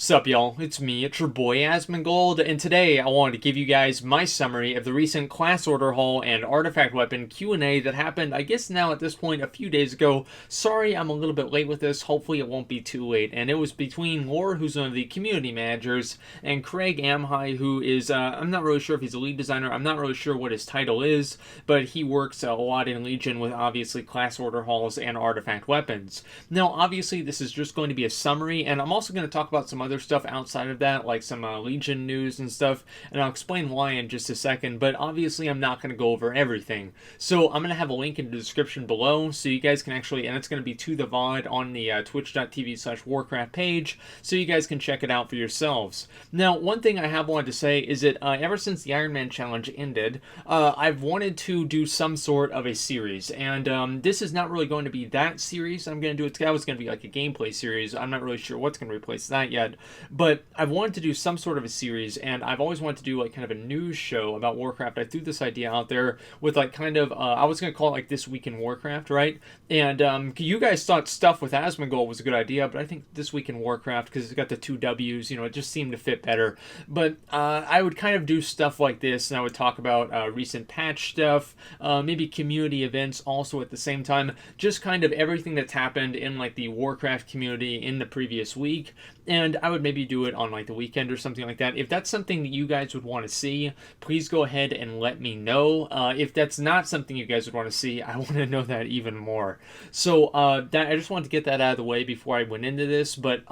Sup y'all, it's me, it's your boy Asmongold, and today I wanted to give you guys my summary of the recent class order haul and artifact weapon Q&A that happened, I guess now at this point, a few days ago. Sorry I'm a little bit late with this, hopefully it won't be too late, and it was between Lore, who's one of the community managers, and Craig Amhai, who is, I'm not really sure if he's a lead designer, I'm not really sure what his title is, but he works a lot in Legion with obviously class order hauls and artifact weapons. Now obviously this is just going to be a summary, and I'm also going to talk about some other stuff outside of that, like some Legion news and stuff, and I'll explain why in just a second, but obviously I'm not going to go over everything. So I'm going to have a link in the description below, so you guys can actually, and it's going to be to the VOD on the twitch.tv/Warcraft page, so you guys can check it out for yourselves. Now, one thing I have wanted to say is that ever since the Iron Man Challenge ended, I've wanted to do some sort of a series, and this is not really going to be that series I'm going to do. That was going to be like a gameplay series. I'm not really sure what's going to replace that yet, but I've wanted to do some sort of a series, and I've always wanted to do like kind of a news show about Warcraft. I threw this idea out there with like kind of, I was going to call it like This Week in Warcraft, right? And you guys thought stuff with Asmongold was a good idea, but I think This Week in Warcraft, because it's got the two W's, it just seemed to fit better. But I would kind of do stuff like this, and I would talk about recent patch stuff, maybe community events also at the same time, just kind of everything that's happened in like the Warcraft community in the previous week. And I would maybe do it on like the weekend or something like that. If that's something that you guys would want to see, please go ahead and let me know. If that's not something you guys would want to see, I want to know that even more. So that I just wanted to get that out of the way before I went into this, but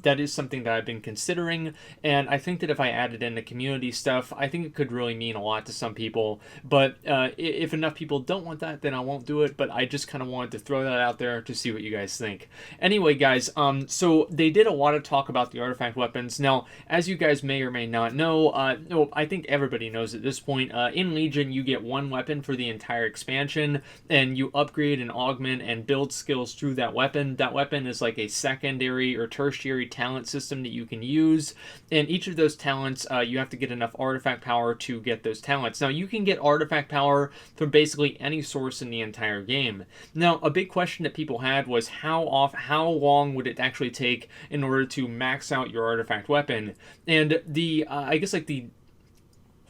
that is something that I've been considering, and I think that if I added in the community stuff, I think it could really mean a lot to some people. But if enough people don't want that, then I won't do it, but I just kind of wanted to throw that out there to see what you guys think. Anyway, guys, so they did a lot of talk about the artifact weapons. Now, as you guys may or may not know, I think everybody knows at this point, in Legion you get one weapon for the entire expansion, and you upgrade and augment and build skills through that weapon. That weapon is like a secondary or tertiary talent system that you can use, and each of those talents, you have to get enough artifact power to get those talents. Now, you can get artifact power from basically any source in the entire game. Now, a big question that people had was how long would it actually take in order to max out your artifact weapon? And I guess like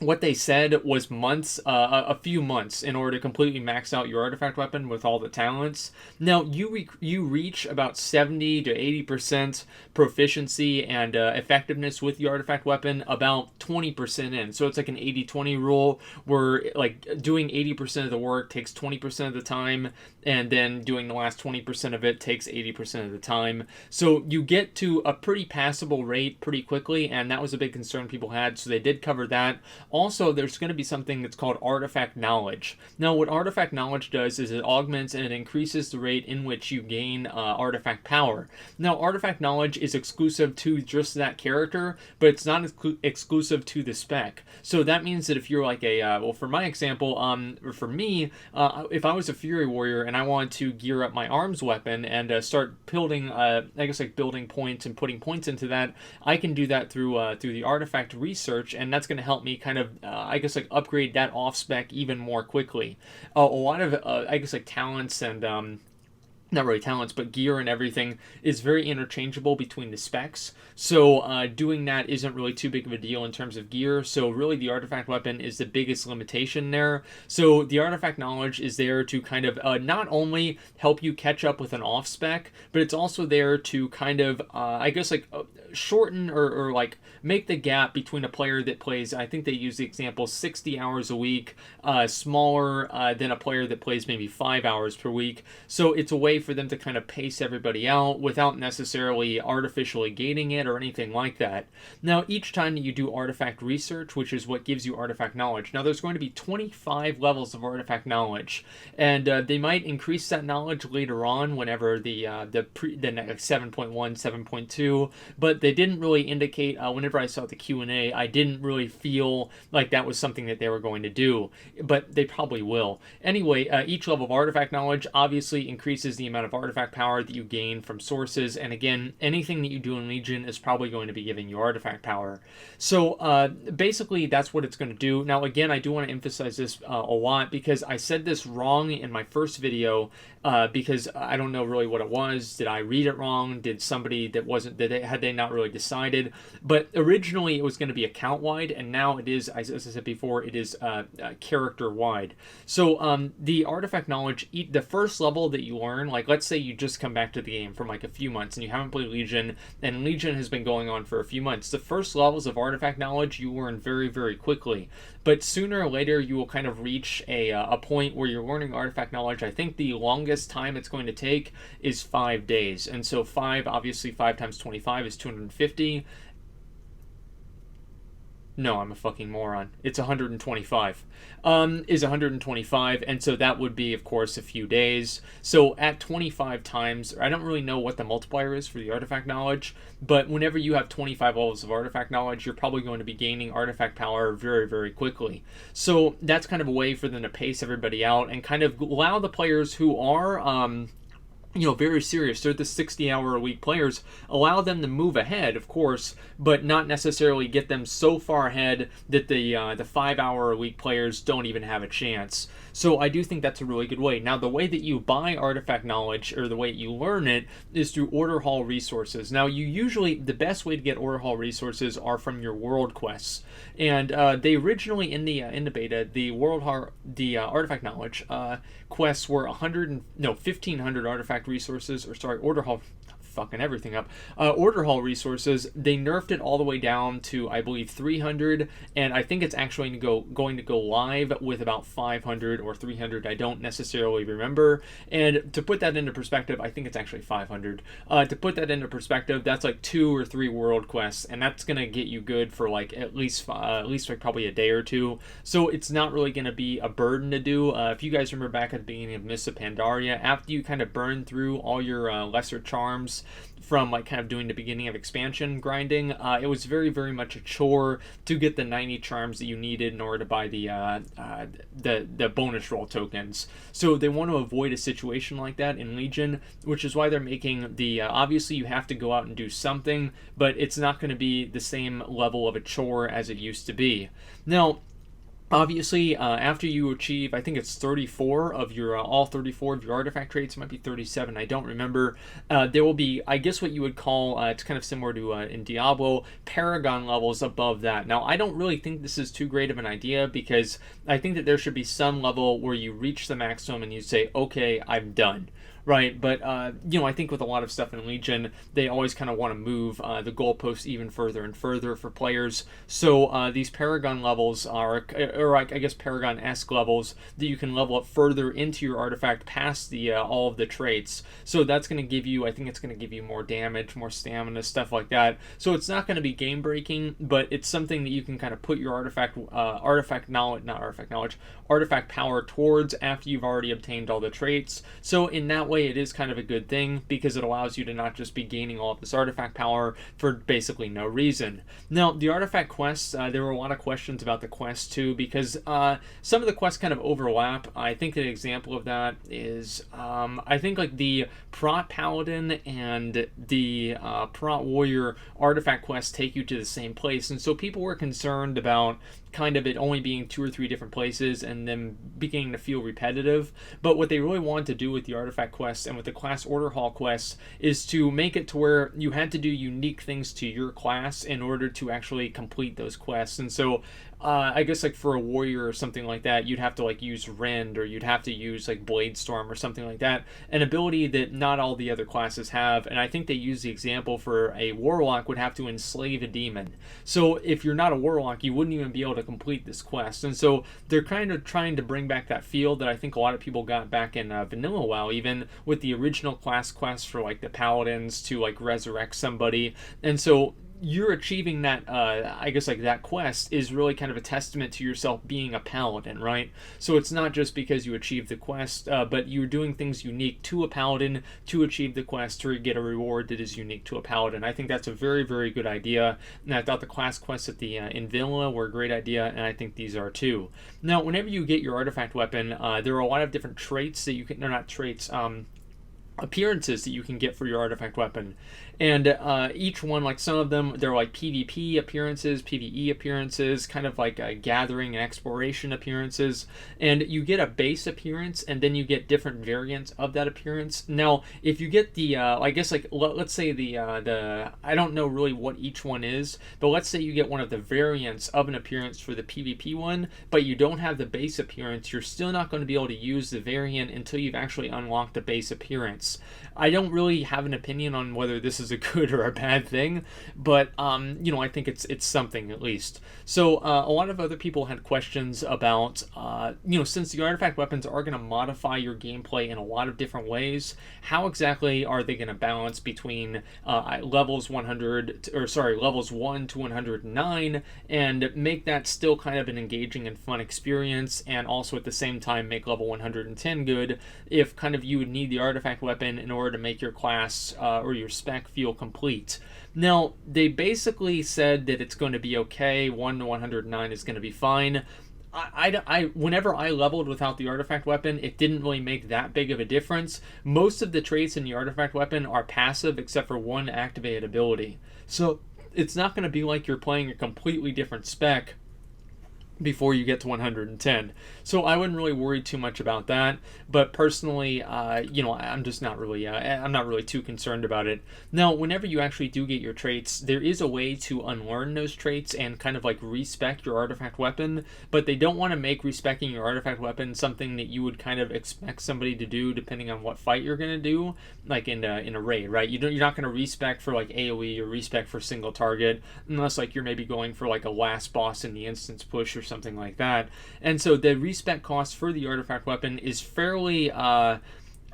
what they said was months, a few months, in order to completely max out your artifact weapon with all the talents. Now, you reach about 70 to 80% proficiency and effectiveness with the artifact weapon about 20% in. So it's like an 80-20 rule, where like doing 80% of the work takes 20% of the time, and then doing the last 20% of it takes 80% of the time. So you get to a pretty passable rate pretty quickly, and that was a big concern people had, so they did cover that. Also, there's going to be something that's called artifact knowledge. Now, what artifact knowledge does is it augments and it increases the rate in which you gain artifact power. Now, artifact knowledge is exclusive to just that character, but it's not exclusive to the spec. So that means that if you're like a, well, for my example, for me, if I was a Fury Warrior and I wanted to gear up my arms weapon and start building, I guess like building points and putting points into that, I can do that through the artifact research, and that's going to help me kind of, I guess like upgrade that off spec even more quickly. A lot of, I guess like talents and not really talents, but gear and everything is very interchangeable between the specs. So doing that isn't really too big of a deal in terms of gear. So really the artifact weapon is the biggest limitation there. So the artifact knowledge is there to kind of not only help you catch up with an off spec, but it's also there to kind of, I guess like shorten or like make the gap between a player that plays, I think they use the example 60 hours a week, smaller than a player that plays maybe 5 hours per week. So it's a way for them to kind of pace everybody out without necessarily artificially gating it or anything like that. Now, each time that you do artifact research, which is what gives you artifact knowledge, now there's going to be 25 levels of artifact knowledge, and they might increase that knowledge later on whenever the 7.1, 7.2, but they didn't really indicate, whenever I saw the Q&A, I didn't really feel like that was something that they were going to do, but they probably will. Anyway, each level of artifact knowledge obviously increases the amount of artifact power that you gain from sources. And again, anything that you do in Legion is probably going to be giving you artifact power. So basically, that's what it's going to do. Now, again, I do want to emphasize this a lot because I said this wrong in my first video because I don't know really what it was. Did I read it wrong? Did somebody that wasn't, had they not really decided? But originally, it was going to be account-wide, and now it is, as I said before, it is character-wide. So the artifact knowledge, the first level that you learn, like let's say you just come back to the game from like a few months and you haven't played Legion, and Legion has been going on for a few months. The first levels of artifact knowledge you learn very, very quickly. But sooner or later, you will kind of reach a point where you're learning artifact knowledge. I think the longest time it's going to take is 5 days. And so obviously 5 times 25 is 250. No, I'm a fucking moron. It's 125. Is 125, and so that would be, of course, a few days. So at 25 times, I don't really know what the multiplier is for the artifact knowledge, but whenever you have 25 levels of artifact knowledge, you're probably going to be gaining artifact power very, very quickly. So that's kind of a way for them to pace everybody out and kind of allow the players who are very serious. They're the 60-hour-a-week players. Allow them to move ahead, of course, but not necessarily get them so far ahead that the 5-hour-a-week players don't even have a chance. So I do think that's a really good way. Now, the way that you buy artifact knowledge, or the way you learn it, is through Order Hall resources. Now, the best way to get Order Hall resources are from your world quests. And they originally, in the beta, the artifact knowledge quests were 1,500 artifact resources, Order Hall, fucking everything up. Order Hall resources, they nerfed it all the way down to, I believe, 300, and I think it's actually going to go live with about 500 or 300. I don't necessarily remember. And to put that into perspective, I think it's actually 500. To put that into perspective, that's like 2 or 3 world quests, and that's gonna get you good for like at least like probably a day or two. So it's not really gonna be a burden to do. If you guys remember back at the beginning of Mists of Pandaria, after you kind of burn through all your lesser charms from like kind of doing the beginning of expansion grinding, it was very, very much a chore to get the 90 charms that you needed in order to buy the bonus roll tokens. So they want to avoid a situation like that in Legion, which is why they're making the obviously you have to go out and do something, but it's not going to be the same level of a chore as it used to be. Now, obviously, after you achieve, I think it's 34 of your, all 34 of your artifact traits, it might be 37, I don't remember, there will be, I guess what you would call, it's kind of similar to in Diablo, Paragon levels above that. Now, I don't really think this is too great of an idea, because I think that there should be some level where you reach the maximum and you say, okay, I'm done. Right, but I think with a lot of stuff in Legion, they always kind of want to move the goalposts even further and further for players. So these Paragon levels are, or I guess Paragon-esque levels that you can level up further into your artifact past the all of the traits. So that's going to give you, I think it's going to give you more damage, more stamina, stuff like that. So it's not going to be game breaking, but it's something that you can kind of put your artifact power towards after you've already obtained all the traits. So in that way, it is kind of a good thing because it allows you to not just be gaining all of this artifact power for basically no reason. Now, the artifact quests, there were a lot of questions about the quests too, because some of the quests kind of overlap. I think an example of that is, I think like the Prot Paladin and the Prot Warrior artifact quests take you to the same place, and so people were concerned about kind of it only being 2 or 3 different places and them beginning to feel repetitive. But what they really wanted to do with the artifact quests and with the class order hall quests is to make it to where you had to do unique things to your class in order to actually complete those quests. And so I guess like for a warrior or something like that, you'd have to like use Rend, or you'd have to use like Blade Storm or something like that, an ability that not all the other classes have. And I think they use the example for a warlock would have to enslave a demon. So if you're not a warlock, you wouldn't even be able to complete this quest. And so they're kind of trying to bring back that feel that I think a lot of people got back in vanilla WoW, even with the original class quests for like the paladins to like resurrect somebody. And so you're achieving that, I guess like that quest is really kind of a testament to yourself being a paladin, right? So it's not just because you achieved the quest, but you're doing things unique to a paladin to achieve the quest to get a reward that is unique to a paladin. I think that's a very, very good idea, and I thought the class quests at the in vanilla were a great idea, and I think these are too. Now, whenever you get your artifact weapon, there are a lot of different traits that you can, they're not traits, appearances that you can get for your artifact weapon. And each one, like some of them, they're like PvP appearances, PvE appearances, kind of like gathering and exploration appearances. And you get a base appearance, and then you get different variants of that appearance. Now, if you get the, I guess like let's say the I don't know really what each one is, but let's say you get one of the variants of an appearance for the PvP one, but you don't have the base appearance, you're still not going to be able to use the variant until you've actually unlocked the base appearance. I don't really have an opinion on whether this is a good or a bad thing, but I think it's something at least. So a lot of other people had questions about since the artifact weapons are going to modify your gameplay in a lot of different ways, how exactly are they going to balance between levels 1 to 109 and make that still kind of an engaging and fun experience, and also at the same time make level 110 good if kind of you would need the artifact weapon in order to make your class or your spec feel complete. Now, they basically said that it's going to be okay, 1 to 109 is going to be fine. Whenever I leveled without the artifact weapon, it didn't really make that big of a difference. Most of the traits in the artifact weapon are passive except for one activated ability. So it's not going to be like you're playing a completely different spec before you get to 110. So I wouldn't really worry too much about that. But personally, I'm just not really, I'm not really too concerned about it. Now, whenever you actually do get your traits, there is a way to unlearn those traits and kind of like respec your artifact weapon, but they don't want to make respecing your artifact weapon something that you would kind of expect somebody to do depending on what fight you're going to do, like in a raid, right? You're not going to respec for like AoE or respec for single target, unless like you're maybe going for like a last boss in the instance push or something like that. And so the respec cost for the artifact weapon is fairly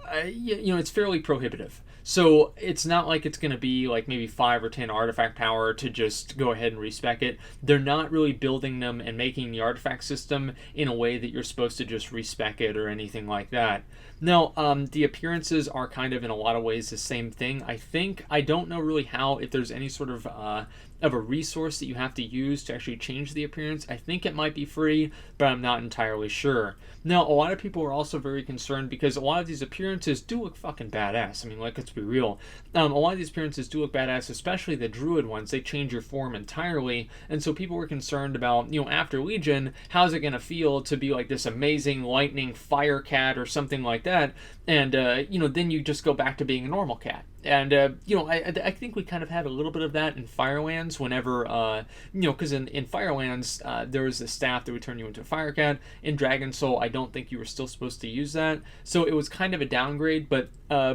it's fairly prohibitive. So it's not like it's going to be like maybe 5 or 10 artifact power to just go ahead and respec it. They're not really building them and making the artifact system in a way that you're supposed to just respec it or anything like that. Now, the appearances are kind of in a lot of ways the same thing. I don't know really how, if there's any sort of a resource that you have to use to actually change the appearance. I think it might be free, but I'm not entirely sure. Now, a lot of people are also very concerned because a lot of these appearances do look fucking badass. I mean, like, let's be real. A lot of these appearances do look badass, especially the druid ones. They change your form entirely, and so people were concerned about, after Legion, how's it going to feel to be like this amazing lightning fire cat or something like that, and, then you just go back to being a normal cat. And, I think we kind of had a little bit of that in Firelands whenever, because in Firelands, there was the staff that would turn you into a fire cat. In Dragon Soul, I don't think you were still supposed to use that. So it was kind of a downgrade, but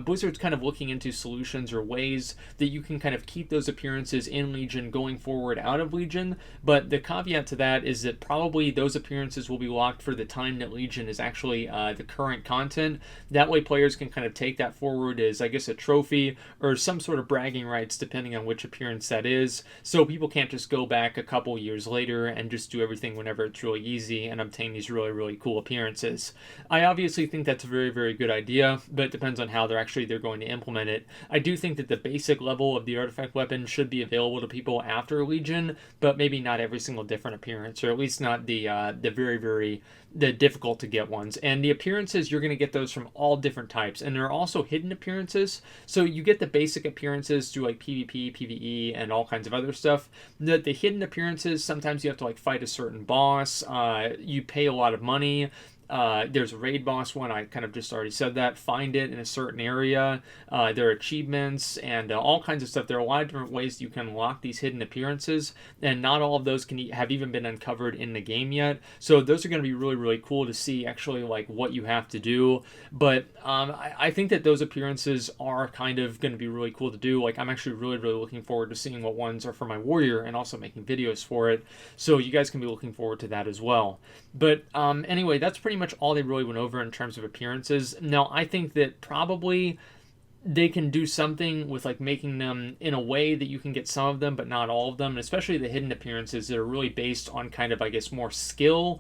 Blizzard's kind of looking into solutions or ways that you can kind of keep those appearances in Legion going forward out of Legion. But the caveat to that is that probably those appearances will be locked for the time that Legion is actually the current content. That way players can kind of take that forward as, I guess, a trophy or some sort of bragging rights depending on which appearance that is, so people can't just go back a couple years later and just do everything whenever it's really easy and obtain these really, really cool appearances. I obviously think that's a very, very good idea, but it depends on how they're going to implement it. I do think that the basic level of the artifact weapon should be available to people after Legion, but maybe not every single different appearance, or at least not the very, very the difficult to get ones. And the appearances, you're going to get those from all different types, and there are also hidden appearances. So you get the basic appearances through like PvP, PvE, and all kinds of other stuff. The hidden appearances, sometimes you have to like fight a certain boss. You pay a lot of money. There's a raid boss one, I kind of just already said that. Find it in a certain area. There are achievements and all kinds of stuff. There are a lot of different ways you can unlock these hidden appearances, and not all of those have even been uncovered in the game yet. So those are going to be really, really cool to see actually like what you have to do. But I think that those appearances are kind of going to be really cool to do. Like, I'm actually really, really looking forward to seeing what ones are for my warrior and also making videos for it. So you guys can be looking forward to that as well. But anyway, that's pretty much all they really went over in terms of appearances. Now, I think that probably they can do something with like making them in a way that you can get some of them but not all of them, and especially the hidden appearances that are really based on kind of, I guess, more skill.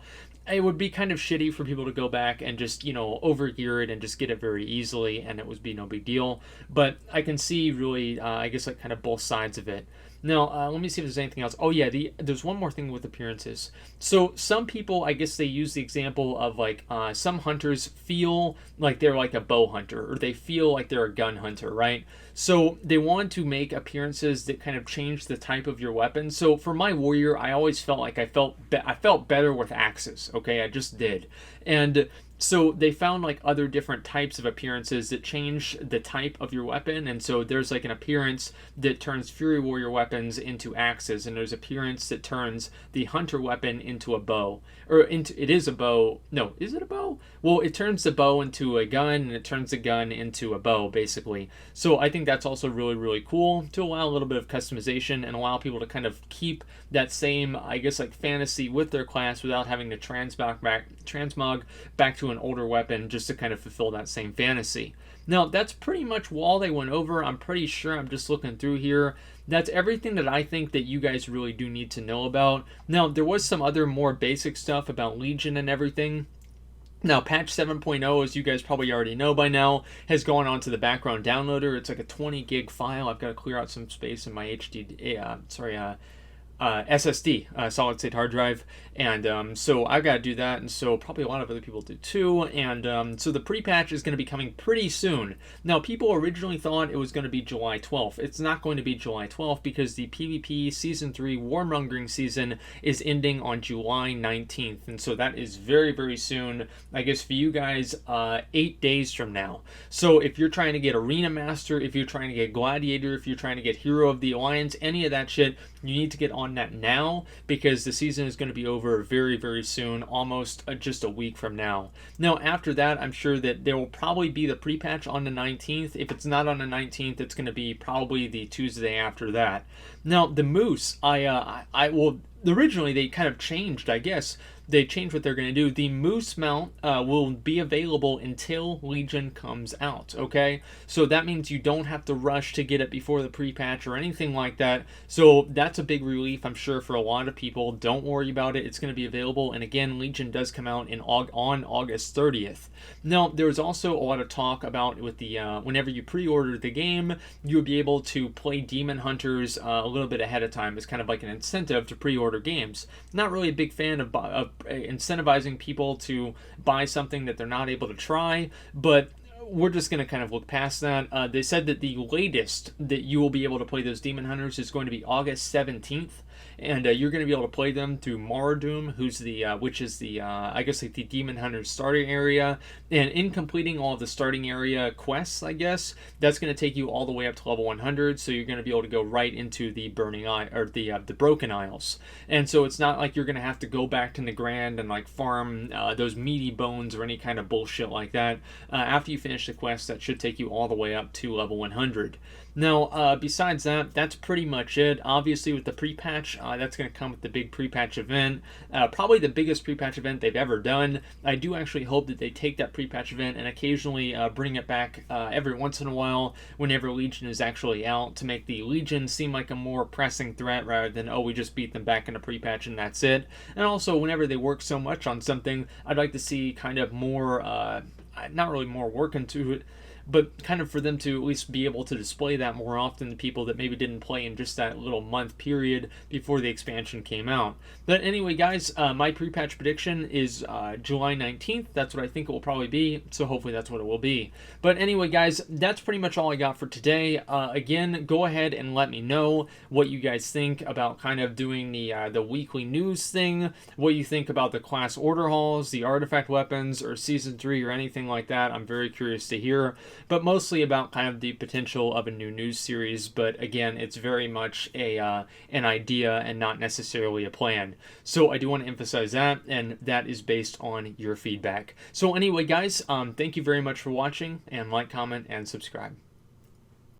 It would be kind of shitty for people to go back and just, overgear it and just get it very easily and it would be no big deal. But I can see really, I guess, like kind of both sides of it. Now, let me see if there's anything else. Oh yeah, there's one more thing with appearances. So some people, I guess they use the example of like some hunters feel like they're like a bow hunter, or they feel like they're a gun hunter, right? So they want to make appearances that kind of change the type of your weapon. So for my warrior, I always felt like I felt better with axes. Okay, I just did, and so they found like other different types of appearances that change the type of your weapon. And so there's like an appearance that turns fury warrior weapons into axes, and there's appearance that turns the hunter weapon into a bow, or into, it is a bow. No, is it a bow? Well, it turns the bow into a gun, and it turns the gun into a bow, basically. So I think that's also really, really cool to allow a little bit of customization and allow people to kind of keep that same, I guess, like fantasy with their class without having to transmog back to an older weapon just to kind of fulfill that same fantasy. Now, that's pretty much all they went over. I'm pretty sure, I'm just looking through here. That's everything that I think that you guys really do need to know about. Now, there was some other more basic stuff about Legion and everything. Now, patch 7.0, as you guys probably already know by now, has gone on to the background downloader. It's like a 20 gig file. I've got to clear out some space in my SSD, solid state hard drive, and so I've got to do that, and so probably a lot of other people do too, and so the pre-patch is going to be coming pretty soon. Now, people originally thought it was going to be July 12th. It's not going to be July 12th because the PvP Season 3 Warmongering season is ending on July 19th, and so that is very, very soon, I guess for you guys, 8 days from now. So if you're trying to get Arena Master, if you're trying to get Gladiator, if you're trying to get Hero of the Alliance, any of that shit, you need to get on that now because the season is going to be over very, very soon, almost just a week from now. Now, after that, I'm sure that there will probably be the pre-patch on the 19th. If it's not on the 19th, it's going to be probably the Tuesday after that. Now, the Moose, I will... Originally, they kind of changed, I guess. They changed what they're going to do. The Moose mount will be available until Legion comes out, okay? So that means you don't have to rush to get it before the pre-patch or anything like that. So that's a big relief, I'm sure, for a lot of people. Don't worry about it. It's going to be available. And again, Legion does come out on August 30th. Now, there's also a lot of talk about with the whenever you pre-order the game, you'll be able to play Demon Hunters a little bit ahead of time. It's kind of like an incentive to pre-order games. Not really a big fan of incentivizing people to buy something that they're not able to try, but we're just going to kind of look past that. They said that the latest that you will be able to play those Demon Hunters is going to be August 17th. And you're going to be able to play them through Maradoom, which is the I guess like the Demon Hunter starting area. And in completing all of the starting area quests, I guess that's going to take you all the way up to level 100. So you're going to be able to go right into the Burning Eye or the Broken Isles. And so it's not like you're going to have to go back to Nagrand and like farm those meaty bones or any kind of bullshit like that. After you finish the quest, that should take you all the way up to level 100. Now, besides that, that's pretty much it. Obviously, with the pre-patch, that's going to come with the big pre-patch event. Probably the biggest pre-patch event they've ever done. I do actually hope that they take that pre-patch event and occasionally bring it back every once in a while whenever Legion is actually out to make the Legion seem like a more pressing threat rather than, oh, we just beat them back in a pre-patch and that's it. And also, whenever they work so much on something, I'd like to see kind of more, not really more work into it, but kind of for them to at least be able to display that more often to people that maybe didn't play in just that little month period before the expansion came out. But anyway, guys, my pre-patch prediction is July 19th. That's what I think it will probably be, so hopefully that's what it will be. But anyway, guys, that's pretty much all I got for today. Again, go ahead and let me know what you guys think about kind of doing the weekly news thing, what you think about the class order halls, the artifact weapons, or Season 3 or anything like that. I'm very curious to hear. But mostly about kind of the potential of a new news series. But again, it's very much an idea and not necessarily a plan. So I do want to emphasize that, and that is based on your feedback. So anyway, guys, thank you very much for watching, and like, comment, and subscribe.